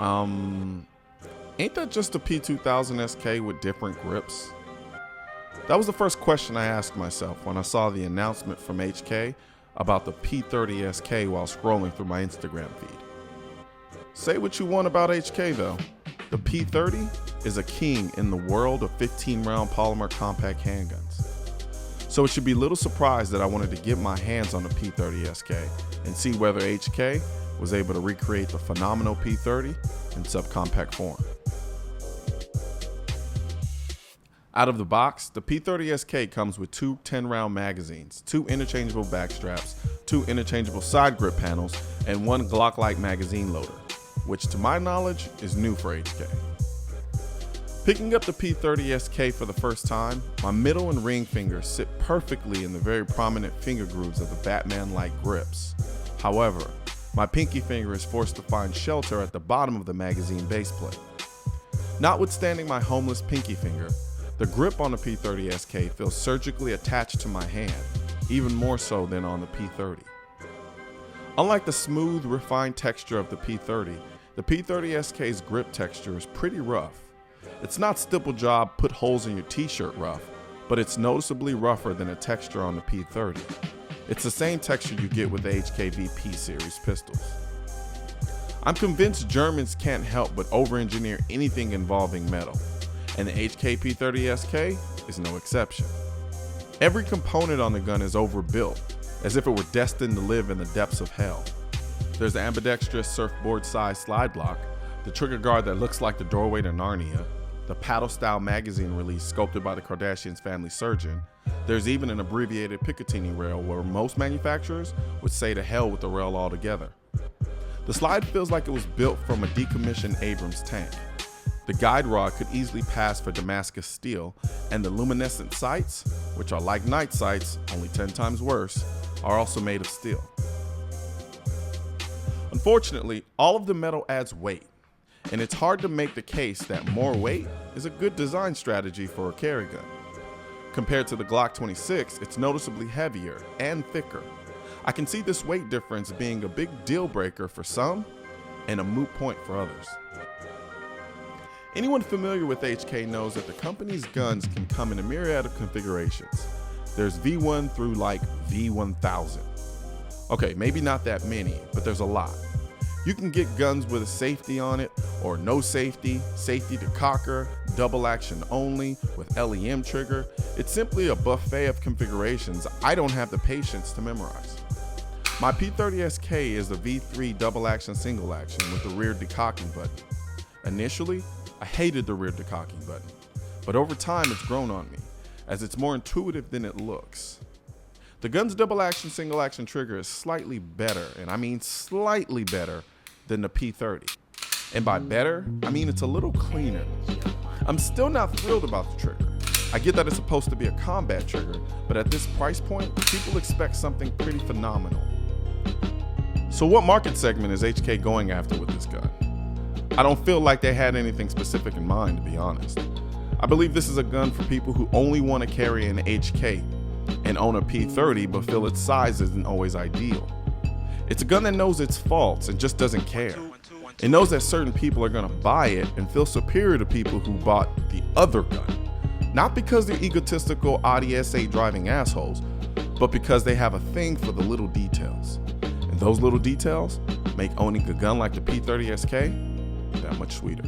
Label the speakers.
Speaker 1: Ain't that just a P3000sk with different grips? That was the first question I asked myself when I saw the announcement from HK about the P30sk while scrolling through my Instagram feed. Say what you want about HK though, the P30 is a king in the world of 15-round polymer compact handguns. So it should be little surprise that I wanted to get my hands on the P30sk and see whether HK was able to recreate the phenomenal P30 in subcompact form. Out of the box, the P30sk comes with two 10-round magazines, two interchangeable back straps, two interchangeable side grip panels, and one Glock-like magazine loader, which to my knowledge is new for HK. Picking up the P30sk for the first time, my middle and ring fingers sit perfectly in the very prominent finger grooves of the Batman-like grips. However, my pinky finger is forced to find shelter at the bottom of the magazine base plate. Notwithstanding my homeless pinky finger, the grip on the P30sk feels surgically attached to my hand, even more so than on the P30. Unlike the smooth, refined texture of the P30, the P30sk's grip texture is pretty rough. It's not stipple job, put holes in your t-shirt rough, but it's noticeably rougher than the texture on the P30. It's the same texture you get with the HKVP series pistols. I'm convinced Germans can't help but over-engineer anything involving metal, and the HK P30sk is no exception. Every component on the gun is overbuilt, as if it were destined to live in the depths of hell. There's the ambidextrous surfboard-sized slide block, the trigger guard that looks like the doorway to Narnia, the paddle-style magazine release sculpted by the Kardashians' family surgeon. There's even an abbreviated Picatinny rail where most manufacturers would say to hell with the rail altogether. The slide feels like it was built from a decommissioned Abrams tank. The guide rod could easily pass for Damascus steel, and the luminescent sights, which are like night sights, only 10 times worse, are also made of steel. Unfortunately, all of the metal adds weight, and it's hard to make the case that more weight is a good design strategy for a carry gun. Compared to the Glock 26, it's noticeably heavier and thicker. I can see this weight difference being a big deal breaker for some and a moot point for others. Anyone familiar with HK knows that the company's guns can come in a myriad of configurations. There's V1 through like V1000. Okay, maybe not that many, but there's a lot. You can get guns with a safety on it, or no safety, safety to cocker, double action only, with LEM trigger. It's simply a buffet of configurations I don't have the patience to memorize. My P30sk is the V3 double action single action with the rear decocking button. Initially, I hated the rear decocking button, but over time it's grown on me, as it's more intuitive than it looks. The gun's double action single action trigger is slightly better, and I mean slightly better, than the P30. And by better, I mean it's a little cleaner. I'm still not thrilled about the trigger. I get that it's supposed to be a combat trigger, but at this price point, people expect something pretty phenomenal. So what market segment is HK going after with this gun? I don't feel like they had anything specific in mind, to be honest. I believe this is a gun for people who only want to carry an HK and own a P30 but feel its size isn't always ideal. It's a gun that knows its faults and just doesn't care. It knows that certain people are going to buy it and feel superior to people who bought the other gun. Not because they're egotistical ODSA driving assholes, but because they have a thing for the little details. And those little details make owning a gun like the P30sk that much sweeter.